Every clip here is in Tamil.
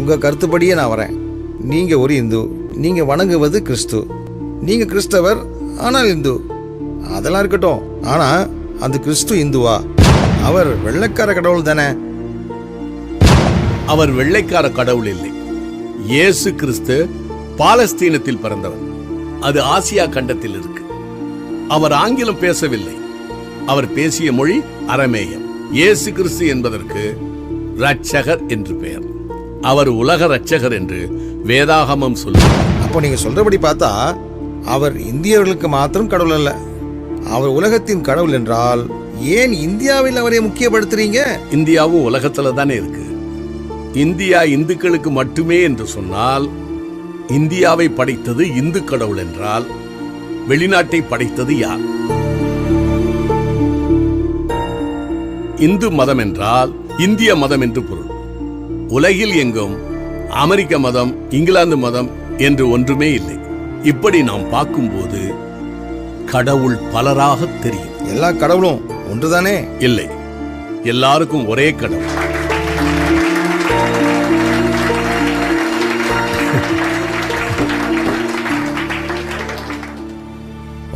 உங்கள் கருத்துப்படியே நான் வரேன். நீங்கள் ஒரு இந்து, நீங்கள் வணங்குவது கிறிஸ்து, நீங்கள் கிறிஸ்தவர் ஆனால் இந்து. அதெல்லாம் இருக்கட்டும், ஆனால் அந்த கிறிஸ்து இந்துவா? அவர் வெள்ளைக்கார கடவுள் தானே? அவர் வெள்ளைக்கார கடவுள் இல்லை. இயேசு கிறிஸ்து பாலஸ்தீனத்தில் பிறந்தவர். அது ஆசியா கண்டத்தில் இருக்கு. அவர் ஆங்கிலம் பேசவில்லை. அவர் பேசிய மொழி அரமேயம். இயேசு கிறிஸ்து என்பதற்கு இரட்சகர் என்று பெயர். அவர் உலக இரட்சகர் என்று வேதாகமம் சொல்லுவார். அப்போ நீங்க சொல்றபடி பார்த்தா அவர் இந்தியர்களுக்கு மாத்திரம் கடவுள் அல்ல, அவர் உலகத்தின் கடவுள் என்றால் ஏன் இந்தியாவில் அவரை முக்கியப்படுத்துறீங்க? இந்தியாவும் உலகத்துல தானே இருக்கு. இந்தியா இந்துக்களுக்கு மட்டுமே என்று சொன்னால், இந்தியாவை படைத்தது இந்து கடவுள் என்றால் வெளிநாட்டை படைத்தது யார்? இந்து மதம் என்றால் இந்திய மதம் என்று பொருள். உலகில் எங்கும் அமெரிக்க மதம், இங்கிலாந்து மதம் என்று ஒன்றுமே இல்லை. இப்படி நாம் பார்க்கும்போது கடவுள் பலராக தெரியும். எல்லா கடவுளும் ஒன்றுதானே? இல்லை, எல்லாருக்கும் ஒரே கடவுள்.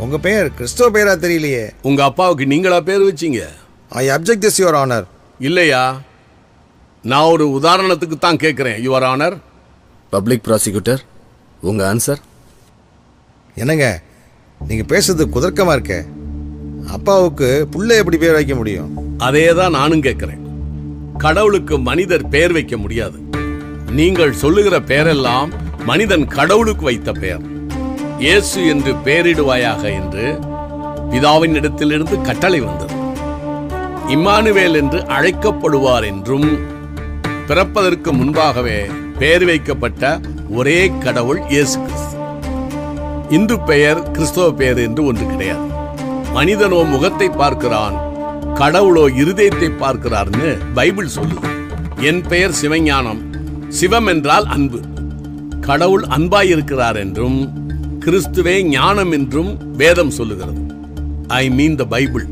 உங்க பெயர் கிறிஸ்தவ பெயரா தெரியலையே. உங்க அப்பாவுக்கு நீங்களா பேர் வச்சீங்க? ஐ அப்ஜெக்ட் திஸ் யுவர் ஆனர். இல்லையா, நான் ஒரு உதாரணத்துக்கு தான் கேட்கிறேன். Your honour. பப்ளிக் ப்ராசிக்யூட்டர், உங்க ஆன்சர்? என்னங்க நீங்க பேசுறது குதர்க்கமா இருக்க. அப்பாவுக்கு புள்ள எப்படி பேர் வைக்க முடியும்? அதே தான் நானும் கேட்கிறேன். கடவுளுக்கு மனிதர் பெயர் வைக்க முடியாது. நீங்கள் சொல்லுகிற பெயரெல்லாம் மனிதன் கடவுளுக்கு வைத்த பெயர். இயேசு என்று பெயரிடுவாயாக என்று பிதாவின் இடத்திலிருந்து கட்டளை வந்தது. இம்மானுவேல் என்று அழைக்கப்படுவார் என்றும் பிறப்பதற்கு முன்பாகவே பெயர் வைக்கப்பட்ட ஒரே கடவுள் இயேசு கிறிஸ்து. இந்து பெயர் கிறிஸ்தவ பெயர் என்று ஒன்று கிடையாது. மனிதனோ முகத்தை பார்க்கிறான், கடவுளோ இருதயத்தை பார்க்கிறார்னு பைபிள் சொல்லுது. என் பெயர் சிவஞானம். சிவம் என்றால் அன்பு. கடவுள் அன்பாயிருக்கிறார் என்றும் கிறிஸ்துவே ஞானம் என்றும் வேதம் சொல்லுகிறது. ஐ மீன் த பைபிள்.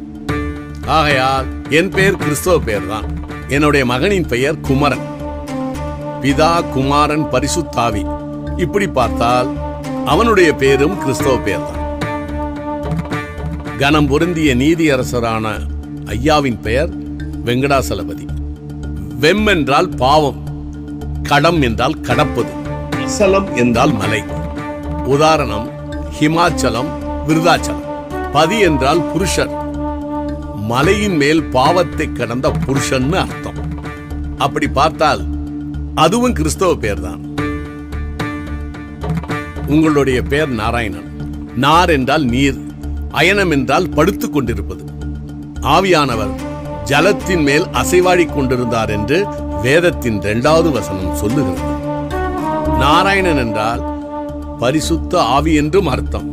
ஆகையால் என் பெயர் கிறிஸ்தவ பெயர் தான். என்னுடைய மகனின் பெயர் குமரன். பிதா, குமாரன், பரிசுத்தாவி. இப்படி பார்த்தால் அவனுடைய பெயரும் கிறிஸ்தவ பெயர் தான். கனம் பொருந்திய நீதியரசரான ஐயாவின் பெயர் வெங்கடாசலபதி. வெம் என்றால் பாவம், கடம் என்றால் கடப்பது, அசலம் என்றால் மலை. உதாரணம் ஹிமாச்சலம், விருதாச்சலம். பதி என்றால் புருஷர், மலையின் மேல் பாவத்தை கடந்த புருஷன்னு அர்த்தம். அப்படி பார்த்தால் அதுவும் கிறிஸ்தவ பெயர் தான். உங்களுடைய பெயர் நாராயணன். நார் என்றால் நீர், அயனம் என்றால் படுத்துக் கொண்டிருப்பது. ஆவியானவர் ஜலத்தின் மேல் அசைவாடிக் கொண்டிருந்தார் என்று வேதத்தின் 2வது வசனம் சொல்லுகிறது. நாராயணன் என்றால் பரிசுத்த ஆவி என்றும் அர்த்தம்.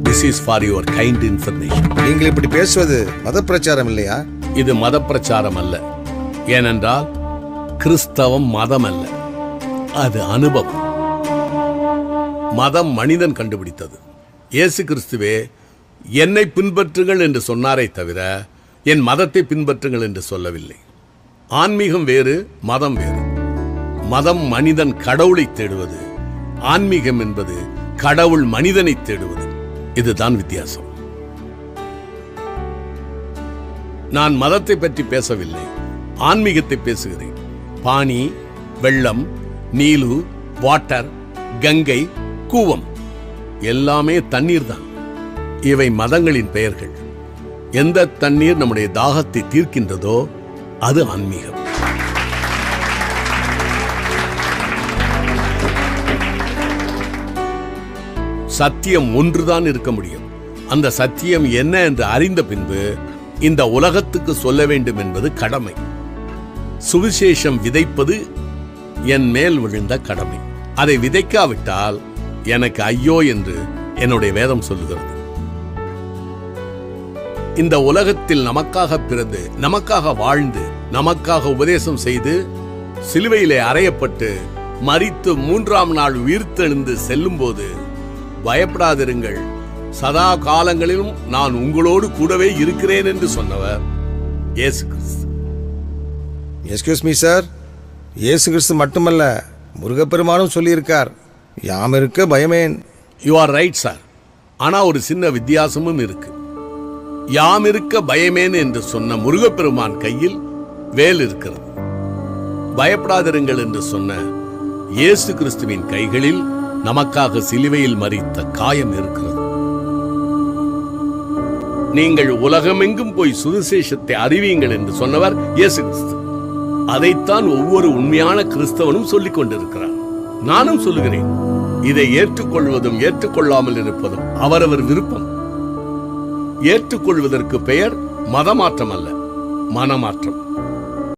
This is for your kind information. நீங்கள் இப்படி பேசுவது மத பிரச்சாரம் இல்லையா? இது மத பிரச்சாரம் அல்ல. ஏனென்றால் கிறிஸ்தவம் மதம் அல்ல, அது அனுபவம். மதம் மனிதன் கண்டுபிடித்தது. இயேசு கிறிஸ்துவே என்னை பின்பற்றுங்கள் என்று சொன்னாரே தவிர என் மதத்தை பின்பற்றுங்கள் என்று சொல்லவில்லை. ஆன்மீகம் வேறு, மதம் வேறு. மதம் மனிதன் கடவுளை தேடுவது, ஆன்மீகம் என்பது கடவுள் மனிதனை தேடுவது. இதுதான் வித்தியாசம். நான் மதத்தை பற்றி பேசவில்லை, ஆன்மீகத்தை பேசுகிறேன். பானி, வெள்ளம், நீலு, வாட்டர், கங்கை, கூவம் எல்லாமே தண்ணீர் தான். இவை மதங்களின் பெயர்கள். எந்த தண்ணீர் நம்முடைய தாகத்தை தீர்க்கின்றதோ அது ஆன்மீகம். சத்தியம் ஒன்றுதான் இருக்க முடியும். அந்த சத்தியம் என்ன என்று அறிந்த பின்பு இந்த உலகத்துக்கு சொல்ல வேண்டும் என்பது கடமை. சுவிசேஷம் விதைப்பது என் மேல் விழுந்த கடமை. அதை விதைக்காவிட்டால் எனக்கு ஐயோ என்று என்னுடைய வேதம் சொல்லுகிறது. இந்த உலகத்தில் நமக்காக பிறந்து, நமக்காக வாழ்ந்து, நமக்காக உபதேசம் செய்து, சிலுவையிலே அறையப்பட்டு மரித்து 3ஆம் நாள் உயிர்த்தெழுந்து செல்லும் போது பயப்படாதிருங்கள், சதா காலங்களிலும் நான் உங்களோடு கூடவே இருக்கிறேன் என்று சொன்னவர் இயேசு கிறிஸ்து. எஸ்கியூஸ் மீ சார், இயேசு கிறிஸ்து மட்டுமல்ல, முருகப்பெருமானும் சொல்லியிருக்கார், யாம் இருக்க பயமேன். You are right sir. ஆனா ஒரு சின்ன வித்தியாசமும் இருக்கு. யாம் இருக்க பயமேன் என்று சொன்ன முருகப்பெருமான் கையில் வேல் இருக்கிறது. பயப்படாதிருங்கள் என்று சொன்ன இயேசு கிறிஸ்துவின் கைகளில் நமக்காக சிலுவையில் மரித்த காயம் இருக்கிறது. நீங்கள் உலகமெங்கும் போய் சுவிசேஷத்தை அறிவியுங்கள் என்று சொன்னவர் இயேசு கிறிஸ்து. அதைத்தான் ஒவ்வொரு உண்மையான கிறிஸ்தவனும் சொல்லிக் கொண்டிருக்கிறார். நானும் சொல்லுகிறேன். இதை ஏற்றுக்கொள்வதும் ஏற்றுக்கொள்ளாமல் இருப்பதும் அவரவர் விருப்பம். ஏற்றுக்கொள்வதற்கு பெயர் மதமாற்றம் அல்ல, மனமாற்றம்.